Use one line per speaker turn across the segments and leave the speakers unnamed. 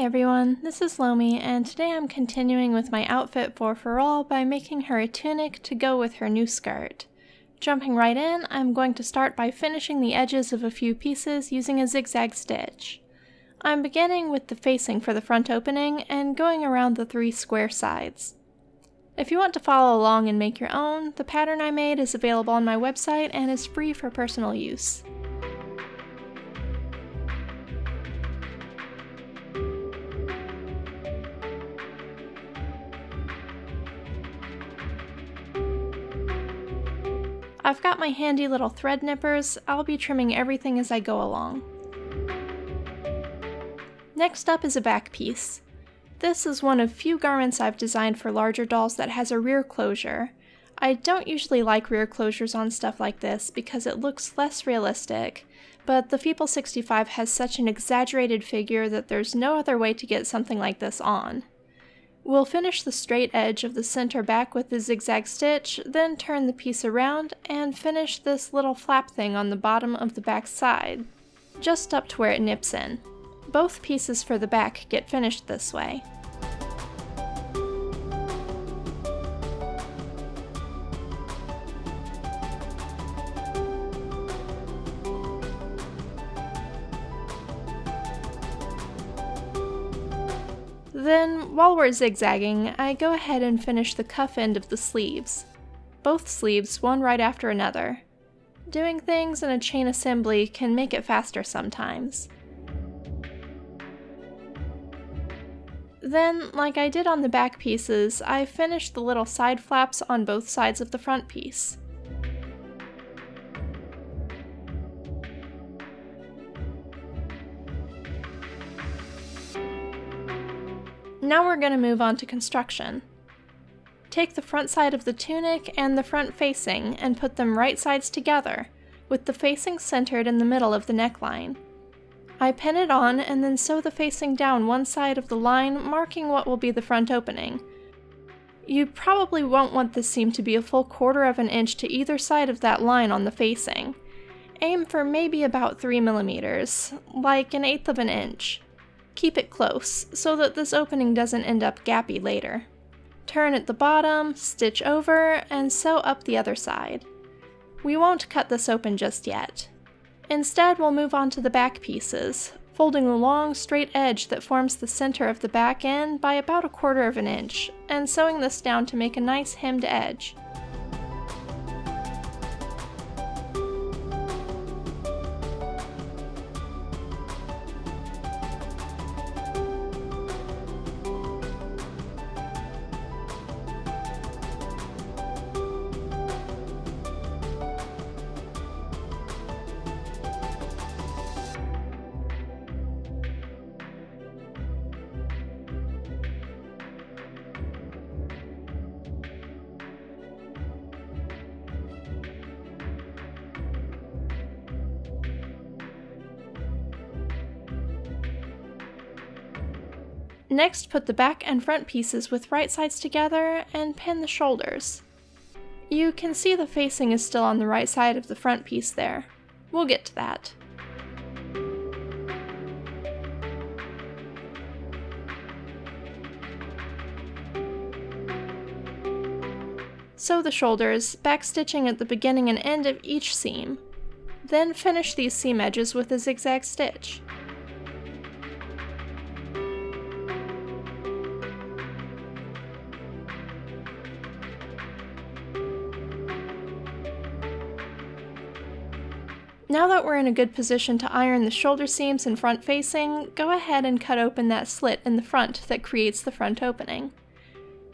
Hey everyone, this is Lomi, and today I'm continuing with my outfit for all by making her a tunic to go with her new skirt. Jumping right in, I'm going to start by finishing the edges of a few pieces using a zigzag stitch. I'm beginning with the facing for the front opening and going around the 3 square sides. If you want to follow along and make your own, the pattern I made is available on my website and is free for personal use. I've got my handy little thread nippers. I'll be trimming everything as I go along. Next up is a back piece. This is one of few garments I've designed for larger dolls that has a rear closure. I don't usually like rear closures on stuff like this because it looks less realistic, but the Feeple65 has such an exaggerated figure that there's no other way to get something like this on. We'll finish the straight edge of the center back with the zigzag stitch, then turn the piece around and finish this little flap thing on the bottom of the back side, just up to where it nips in. Both pieces for the back get finished this way. Then, while we're zigzagging, I go ahead and finish the cuff end of the sleeves. Both sleeves, one right after another. Doing things in a chain assembly can make it faster sometimes. Then, like I did on the back pieces, I finished the little side flaps on both sides of the front piece. Now we're going to move on to construction. Take the front side of the tunic and the front facing and put them right sides together, with the facing centered in the middle of the neckline. I pin it on and then sew the facing down one side of the line, marking what will be the front opening. You probably won't want this seam to be a full 1/4 of an inch to either side of that line on the facing. Aim for maybe about 3 millimeters, like 1/8 of an inch. Keep it close, so that this opening doesn't end up gappy later. Turn at the bottom, stitch over, and sew up the other side. We won't cut this open just yet. Instead, we'll move on to the back pieces, folding the long, straight edge that forms the center of the back end by about 1/4 of an inch, and sewing this down to make a nice hemmed edge. Next, put the back and front pieces with right sides together and pin the shoulders. You can see the facing is still on the right side of the front piece there. We'll get to that. Sew the shoulders, backstitching at the beginning and end of each seam. Then finish these seam edges with a zigzag stitch. Now that we're in a good position to iron the shoulder seams and front facing, go ahead and cut open that slit in the front that creates the front opening.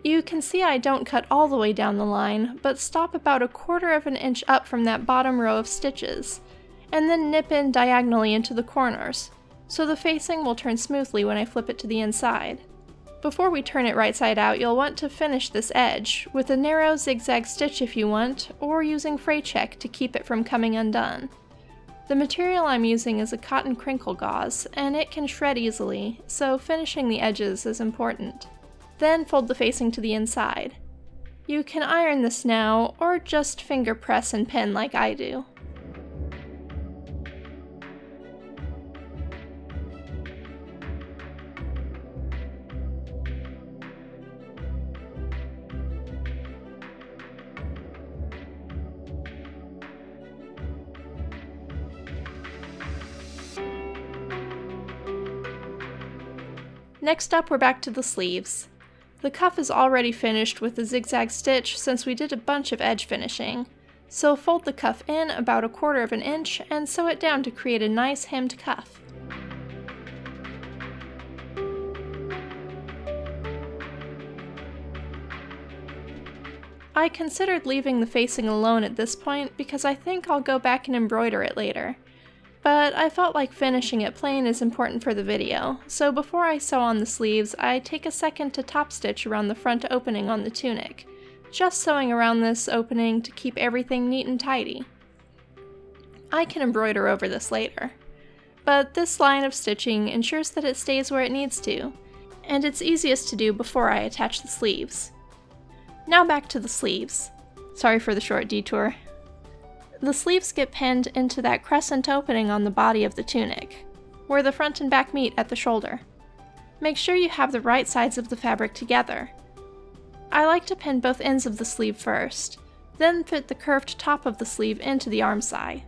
You can see I don't cut all the way down the line, but stop about 1/4 of an inch up from that bottom row of stitches, and then nip in diagonally into the corners, so the facing will turn smoothly when I flip it to the inside. Before we turn it right side out, you'll want to finish this edge, with a narrow zigzag stitch if you want, or using fray check to keep it from coming undone. The material I'm using is a cotton crinkle gauze, and it can shred easily, so finishing the edges is important. Then fold the facing to the inside. You can iron this now, or just finger press and pin like I do. Next up, we're back to the sleeves. The cuff is already finished with a zigzag stitch since we did a bunch of edge finishing, so fold the cuff in about 1/4 inch and sew it down to create a nice hemmed cuff. I considered leaving the facing alone at this point because I think I'll go back and embroider it later, but I felt like finishing it plain is important for the video, so before I sew on the sleeves, I take a second to top stitch around the front opening on the tunic, just sewing around this opening to keep everything neat and tidy. I can embroider over this later, but this line of stitching ensures that it stays where it needs to, and it's easiest to do before I attach the sleeves. Now back to the sleeves. Sorry for the short detour. The sleeves get pinned into that crescent opening on the body of the tunic, where the front and back meet at the shoulder. Make sure you have the right sides of the fabric together. I like to pin both ends of the sleeve first, then fit the curved top of the sleeve into the arm side.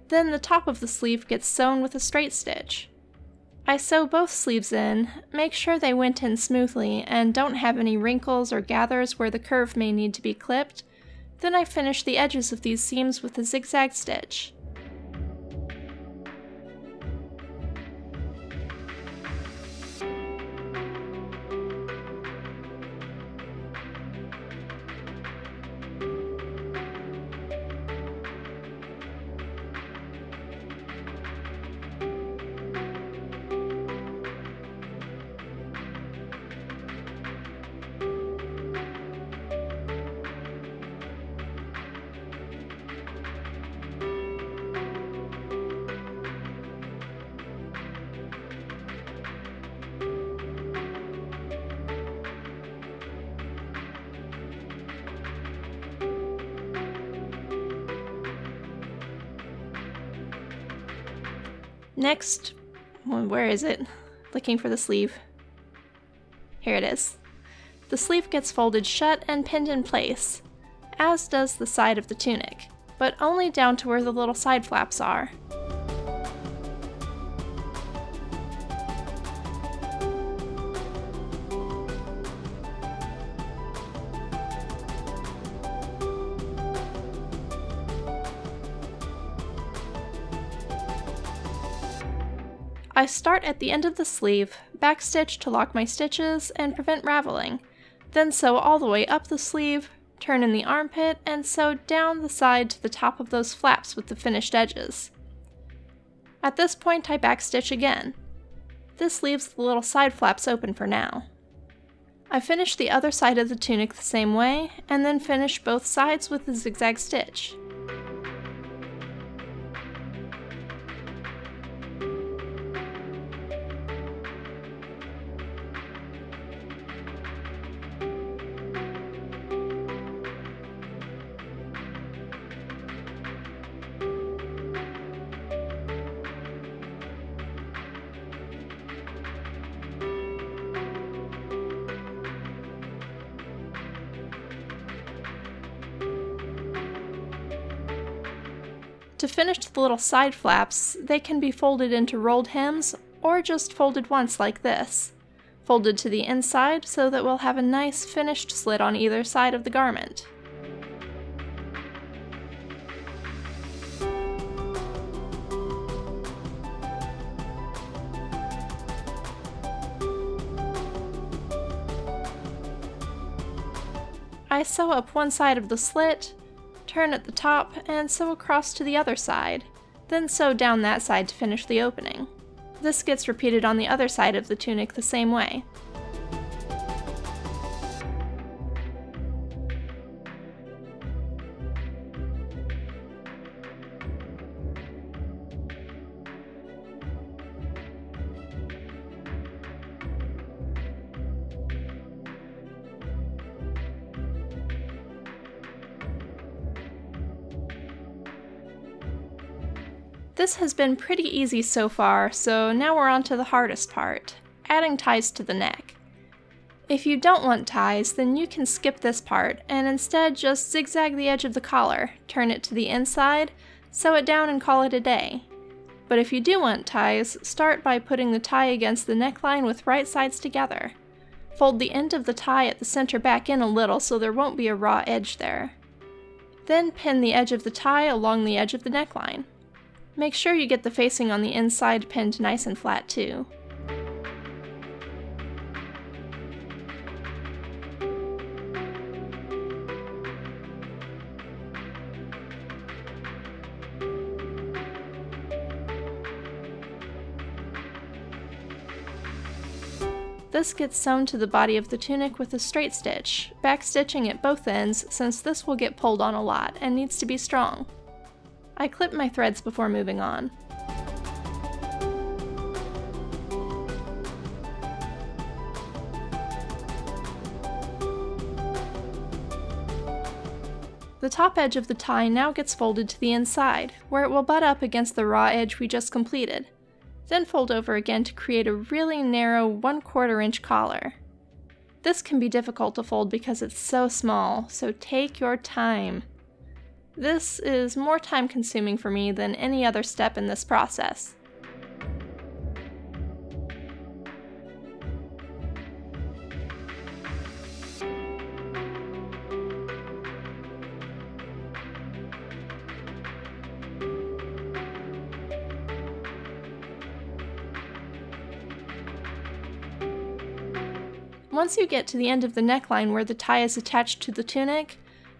Then the top of the sleeve gets sewn with a straight stitch. I sew both sleeves in, make sure they went in smoothly and don't have any wrinkles or gathers where the curve may need to be clipped, then I finish the edges of these seams with a zigzag stitch. Next, where is it? Looking for the sleeve. Here it is. The sleeve gets folded shut and pinned in place, as does the side of the tunic, but only down to where the little side flaps are. I start at the end of the sleeve, backstitch to lock my stitches and prevent raveling, then sew all the way up the sleeve, turn in the armpit, and sew down the side to the top of those flaps with the finished edges. At this point I backstitch again. This leaves the little side flaps open for now. I finish the other side of the tunic the same way, and then finish both sides with a zigzag stitch. To finish the little side flaps, they can be folded into rolled hems or just folded once like this, folded to the inside so that we'll have a nice finished slit on either side of the garment. I sew up one side of the slit, turn at the top, and sew across to the other side, then sew down that side to finish the opening. This gets repeated on the other side of the tunic the same way. This has been pretty easy so far, so now we're on to the hardest part, adding ties to the neck. If you don't want ties, then you can skip this part and instead just zigzag the edge of the collar, turn it to the inside, sew it down and call it a day. But if you do want ties, start by putting the tie against the neckline with right sides together. Fold the end of the tie at the center back in a little so there won't be a raw edge there. Then pin the edge of the tie along the edge of the neckline. Make sure you get the facing on the inside pinned nice and flat too. This gets sewn to the body of the tunic with a straight stitch, backstitching at both ends since this will get pulled on a lot and needs to be strong. I clip my threads before moving on. The top edge of the tie now gets folded to the inside, where it will butt up against the raw edge we just completed. Then fold over again to create a really narrow 1/4 inch collar. This can be difficult to fold because it's so small, so take your time. This is more time consuming for me than any other step in this process. Once you get to the end of the neckline where the tie is attached to the tunic,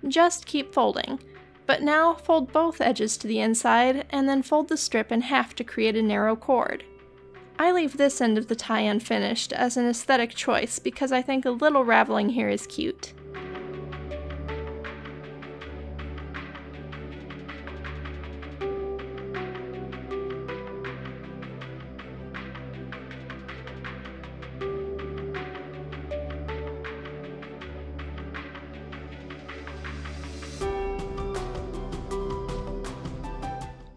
just keep folding. But now fold both edges to the inside and then fold the strip in half to create a narrow cord. I leave this end of the tie unfinished as an aesthetic choice because I think a little raveling here is cute.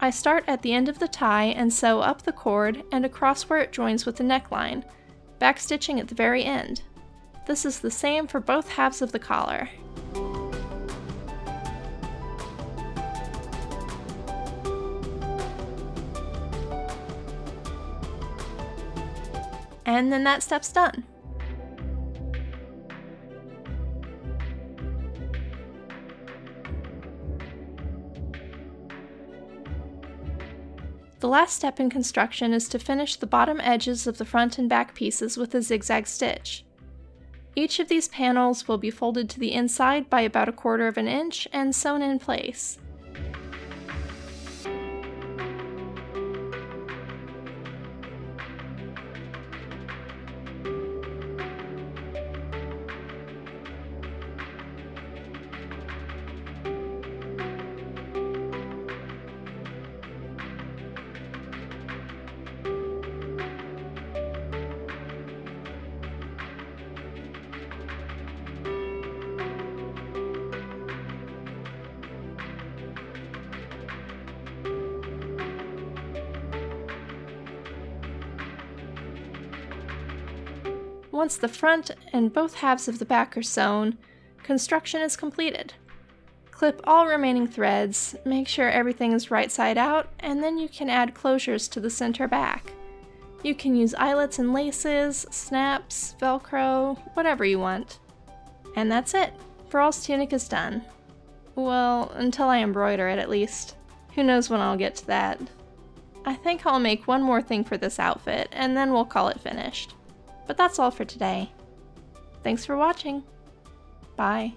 I start at the end of the tie and sew up the cord and across where it joins with the neckline, backstitching at the very end. This is the same for both halves of the collar. And then that step's done. The last step in construction is to finish the bottom edges of the front and back pieces with a zigzag stitch. Each of these panels will be folded to the inside by about 1/4 inch and sewn in place. Once the front and both halves of the back are sewn, construction is completed. Clip all remaining threads, make sure everything is right side out, and then you can add closures to the center back. You can use eyelets and laces, snaps, velcro, whatever you want. And that's it. Faral's tunic is done. Well, until I embroider it at least. Who knows when I'll get to that. I think I'll make one more thing for this outfit, and then we'll call it finished. But that's all for today. Thanks for watching. Bye.